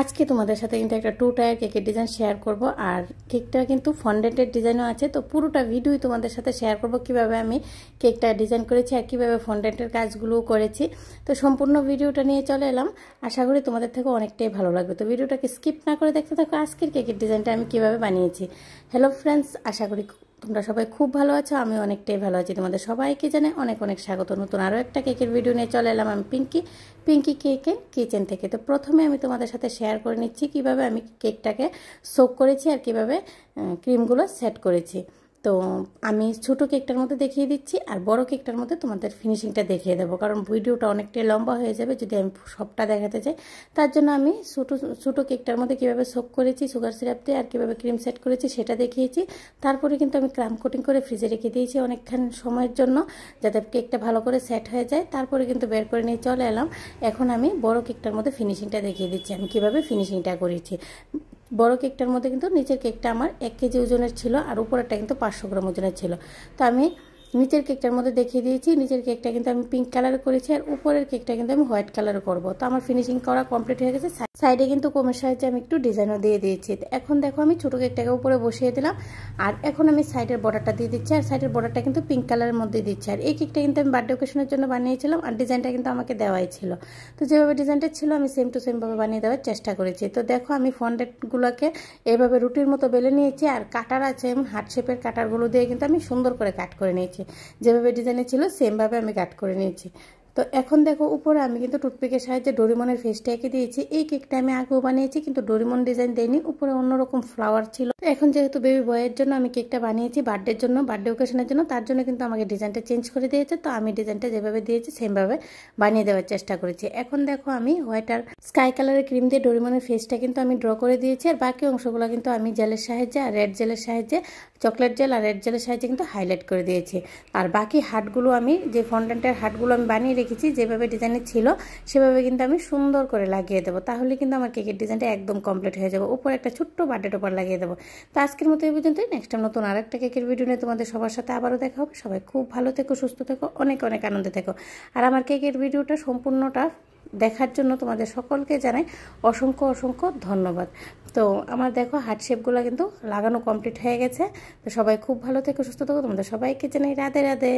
আজকে তোমাদের সাথে কিন্তু একটা 2 টায়ার কেকের ডিজাইন শেয়ার করব। আর কেকটা কিন্তু ফন্ডেন্টের ডিজাইনও আছে, তো পুরোটা ভিডিওই তোমাদের সাথে শেয়ার করব কিভাবে আমি কেকটা ডিজাইন করেছি আর কিভাবে ফন্ডেন্টের কাজগুলোও করেছি। তো সম্পূর্ণ ভিডিওটা নিয়ে চলে এলাম, আশা করি তোমাদের থেকে অনেকটাই ভালো লাগবে। তো ভিডিওটাকে স্কিপ না করে দেখতে থাকো আজকের কেকের ডিজাইনটা আমি কিভাবে বানিয়েছি। হ্যালো ফ্রেন্ডস, আশা করি তোমরা সবাই খুব ভালো আছো, আমি অনেকটাই ভালো আছি। তোমাদের সবাইকে জানাই অনেক অনেক স্বাগত। নতুন আরও একটা কেকের ভিডিও নিয়ে চলে এলাম আমি পিঙ্কি কেকের কিচেন থেকে। তো প্রথমে আমি তোমাদের সাথে শেয়ার করে নিচ্ছি কিভাবে আমি কেকটাকে সোক করেছি আর কিভাবে ক্রিমগুলো সেট করেছি। তো আমি ছোটো কেকটার মধ্যে দেখিয়ে দিচ্ছি আর বড় কেকটার মধ্যে তোমাদের ফিনিশিংটা দেখিয়ে দেবো, কারণ ভিডিওটা অনেকটাই লম্বা হয়ে যাবে যদি আমি সবটা দেখাতে চাই। তার জন্য আমি ছোটো কেকটার মধ্যে কীভাবে সোক করেছি সুগার সিরাপ দিয়ে আর কীভাবে ক্রিম সেট করেছি সেটা দেখিয়েছি। তারপরে কিন্তু আমি ক্রাম কোটিং করে ফ্রিজে রেখে দিয়েছি অনেকক্ষণ সময়ের জন্য, যাতে কেকটা ভালো করে সেট হয়ে যায়। তারপরে কিন্তু বের করে নিয়ে চলে এলাম। এখন আমি বড় কেকটার মধ্যে ফিনিশিংটা দেখিয়ে দিচ্ছি আমি কীভাবে ফিনিশিংটা করেছি। বড় কেকটার মধ্যে কিন্তু নিচের কেকটা আমার 1 কেজি ওজনের ছিল আর উপরেরটা কিন্তু 500 গ্রাম ওজনের ছিল। তো আমি নিচের কেকটার মধ্যে দেখিয়ে দিয়েছি, নিচের কেকটা কিন্তু আমি পিঙ্ক কালার করেছি আর উপরের কেকটা কিন্তু আমি হোয়াইট কালার করব। তো আমার ফিনিশিং করা কমপ্লিট হয়ে গেছে। সাইডে কিন্তু কোমের সাহায্যে আমি একটু ডিজাইনও দিয়ে দিয়েছি। এখন দেখো আমি ছোটো কেকটাকে উপরে বসিয়ে দিলাম আর এখন আমি সাইডের বর্ডারটা দিয়ে দিচ্ছি আর সাইডের বর্ডারটা কিন্তু পিঙ্ক কালারের মধ্যে দিচ্ছি। আর এই কেকটা কিন্তু আমি বার্থডে অকেশনের জন্য বানিয়েছিলাম আর ডিজাইনটা কিন্তু আমাকে দেওয়াই ছিল। তো যেভাবে ডিজাইনটা ছিল আমি সেম টু সেমভাবে বানিয়ে দেওয়ার চেষ্টা করেছি। তো দেখো আমি ফন্ডেন্টগুলোকে এইভাবে রুটির মতো বেলে নিয়েছি আর কাটার আছে এবং হার্ট শেপের কাটারগুলো দিয়ে কিন্তু আমি সুন্দর করে কাট করে নিয়েছি। যেভাবে ডিজাইনে ছিল সেমভাবে আমি কাট করে নিয়েছি। তো এখন দেখো উপরে আমি কিন্তু টুথপিকের সাহায্যে ডোরিমনের ফেসটা এঁকে দিয়েছি। এই কেকটা আমি আগেও বানিয়েছি কিন্তু ডোরিমন ডিজাইন দেয়নি, উপরে অন্যরকম ফ্লাওয়ার ছিল। এখন যেহেতু বেবি বয়ের জন্য আমি কেকটা বানিয়েছি বার্থডের জন্য, বার্থডে ওকেশনের জন্য, তার জন্য কিন্তু আমাকে ডিজাইনটা চেঞ্জ করে দিয়েছে। তো আমি ডিজাইনটা যেভাবে দিয়েছি সেমভাবে বানিয়ে দেওয়ার চেষ্টা করেছি। এখন দেখো আমি হোয়াইট আর স্কাই কালারের ক্রিম দিয়ে ডোরিমনের ফেসটা কিন্তু আমি ড্র করে দিয়েছি আর বাকি অংশগুলো কিন্তু আমি জেলের সাহায্যে আর রেড জেলের সাহায্যে, চকলেট জেল আর রেড জেলের সাহায্যে কিন্তু হাইলাইট করে দিয়েছি। আর বাকি হার্টগুলো আমি যে ফন্ডেন্টের হার্টগুলো আমি বানিয়ে রেখেছি যেভাবে ডিজাইনে ছিল সেভাবে কিন্তু আমি সুন্দর করে লাগিয়ে দেবো, তাহলে কিন্তু আমার কেকের ডিজাইনটা একদম কমপ্লিট হয়ে যাবে। উপরে একটা ছোট্ট বার্থডে টপার লাগিয়ে দেবো। তো আজকের মতো এই পর্যন্তই। নেক্সট টাইম নতুন আরেকটা কেকের ভিডিও নিয়ে তোমাদের সবার সাথে আবারও দেখা হবে। সবাই খুব ভালো থেকো, সুস্থ থেকো, অনেক অনেক আনন্দে থেকো। আর আমার কেকের ভিডিওটা সম্পূর্ণটা দেখার জন্য তোমাদের সকলকে জানাই অসংখ্য অসংখ্য ধন্যবাদ। তো আমার দেখো হার্ট শেপগুলো কিন্তু লাগানো কমপ্লিট হয়ে গেছে। তো সবাই খুব ভালো থেকো, সুস্থ থেকো, তোমাদের সবাইকে জানাই রাধে রাধে।